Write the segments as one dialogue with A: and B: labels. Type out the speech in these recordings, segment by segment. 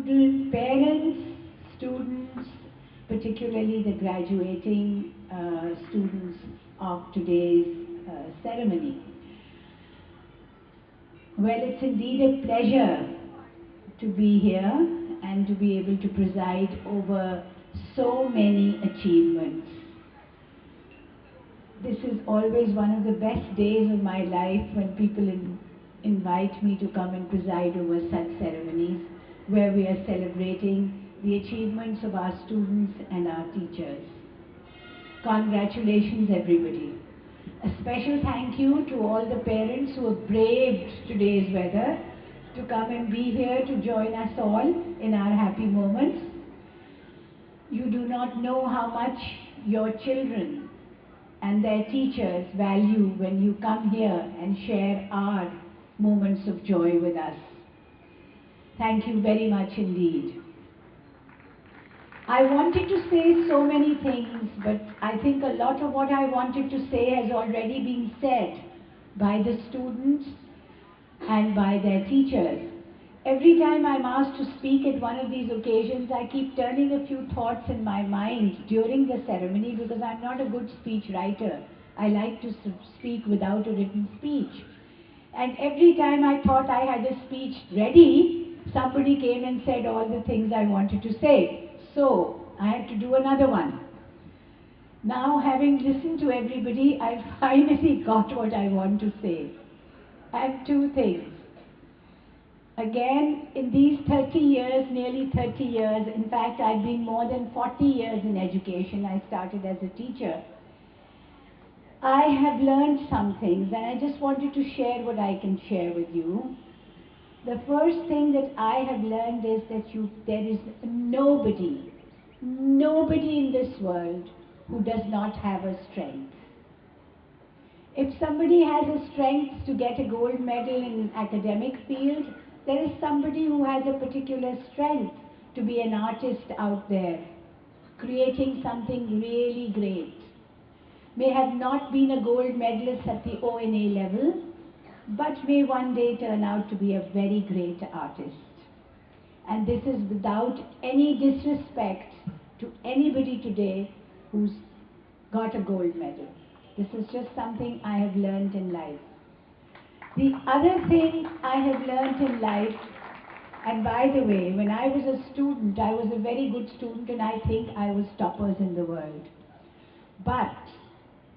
A: parents, students, particularly the graduating students of today's ceremony. Well, it's indeed a pleasure to be here and to be able to preside over so many achievements. This is always one of the best days of my life when people invite me to come and preside over such ceremonies where we are celebrating the achievements of our students and our teachers. Congratulations, everybody. A special thank you to all the parents who have braved today's weather to come and be here to join us all in our happy moments. You do not know how much your children and their teachers value when you come here and share our moments of joy with us. Thank you very much indeed. I wanted to say so many things, but I think a lot of what I wanted to say has already been said by the students and by their teachers. Every time I'm asked to speak at one of these occasions, I keep turning a few thoughts in my mind during the ceremony because I'm not a good speech writer. I like to speak without a written speech. And every time I thought I had a speech ready, somebody came and said all the things I wanted to say. So I had to do another one. Now, having listened to everybody, I finally got what I want to say. And two things. Again, in these 30 years, nearly 30 years, in fact, I've been more than 40 years in education. I started as a teacher. I have learned some things, and I just wanted to share what I can share with you. The first thing that I have learned is that there is nobody in this world who does not have a strength. If somebody has a strength to get a gold medal in academic field, there is somebody who has a particular strength to be an artist out there, creating something really great. May have not been a gold medalist at the ONA level, but may one day turn out to be a very great artist. And this is without any disrespect to anybody today who's got a gold medal. This is just something I have learned in life. The other thing I have learned in life, and by the way, when I was a student, I was a very good student and I think I was toppers in the world. But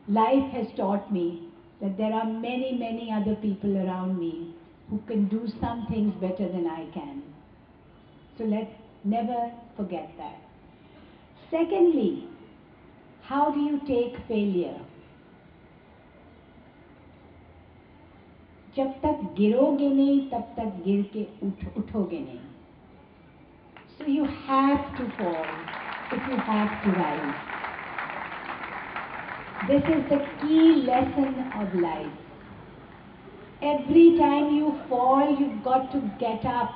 A: life has taught me that there are many, many other people around me who can do some things better than I can. So let's never forget that. Secondly, how do you take failure? जब तक गिरोगे नहीं, तब तक गिर के उठोगे नहीं. So you have to fall if you have to rise. This is the key lesson of life. Every time you fall, you've got to get up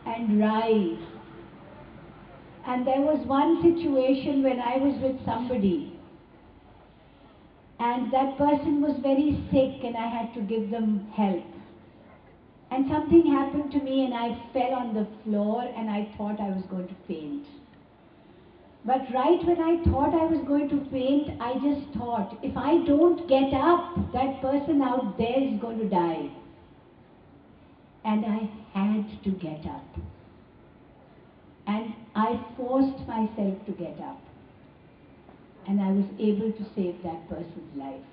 A: and rise. And there was one situation when I was with somebody, and that person was very sick and I had to give them help. And something happened to me and I fell on the floor and I thought I was going to faint. But right when I thought I was going to faint, I just thought, if I don't get up, that person out there is going to die. And I had to get up. And I forced myself to get up. And I was able to save that person's life.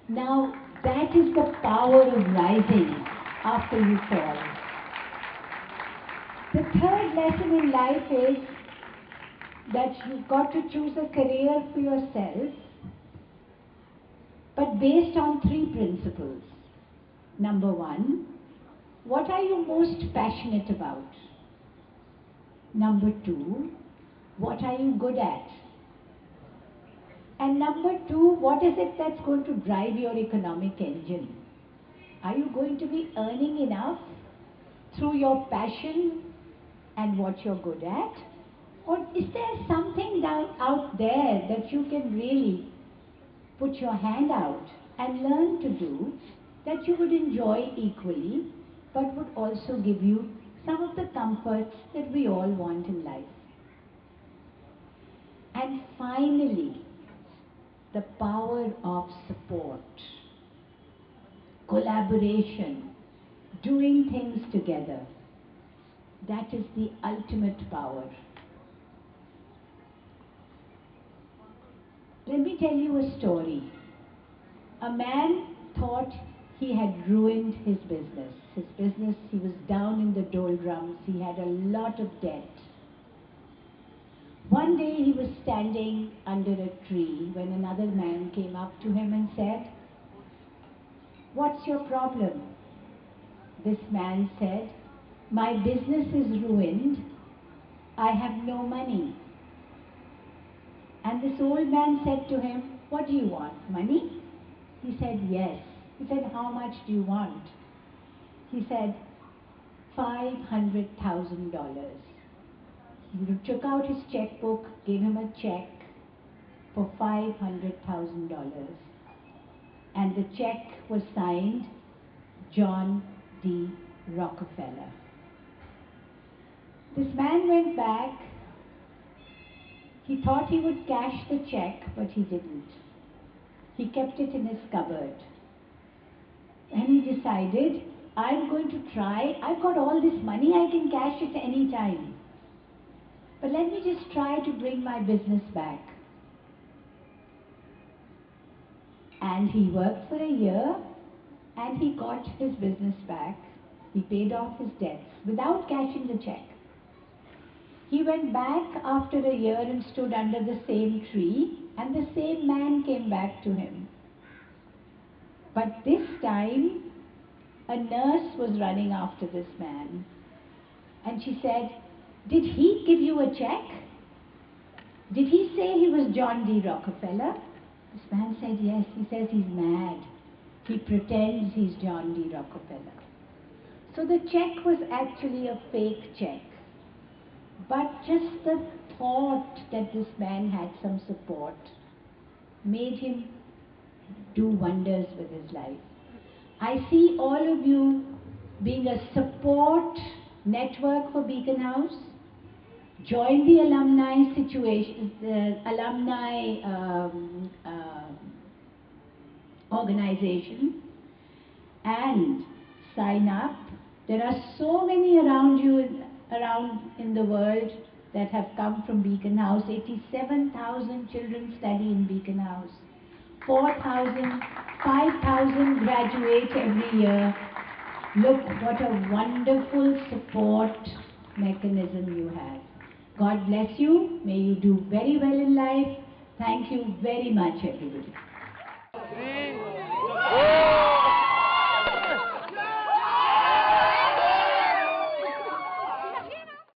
A: Now, that is the power of rising after you fall. The third lesson in life is that you've got to choose a career for yourself, but based on three principles. Number one, what are you most passionate about? Number two, what are you good at? And number two, what is it that's going to drive your economic engine? Are you going to be earning enough through your passion and what you're good at? Or is there something out there that you can really put your hand out and learn to do that you would enjoy equally, but would also give you some of the comforts that we all want in life. And finally, the power of support, collaboration, doing things together. That is the ultimate power. Let me tell you a story. A man thought he had ruined his business. His business, he was down in the doldrums. He had a lot of debt. One day he was standing under a tree when another man came up to him and said, "What's your problem?" This man said, "My business is ruined. I have no money." And this old man said to him, "What do you want? Money?" He said, "Yes." He said, "How much do you want?" He said, $500,000. He took out his checkbook, gave him a check for $500,000. And the check was signed John D. Rockefeller. This man went back. He thought he would cash the check, but he didn't. He kept it in his cupboard. And he decided, I'm going to try. I've got all this money, I can cash it any time. But let me just try to bring my business back. And he worked for a year and he got his business back. He paid off his debts without cashing the check. He went back after a year and stood under the same tree, and the same man came back to him. But this time, a nurse was running after this man. And she said, "Did he give you a check? Did he say he was John D. Rockefeller?" This man said, "Yes." He says he's mad. He pretends he's John D. Rockefeller. So the check was actually a fake check. But just the thought that this man had some support made him do wonders with his life. I see all of you being a support network for Beaconhouse. Join the alumni situation, the alumni organization, and sign up. There are so many around you, around in the world that have come from Beaconhouse. 87,000 children study in Beaconhouse. 4,000, 5,000 graduate every year. Look what a wonderful support mechanism you have. God bless you. May you do very well in life. Thank you very much, everybody.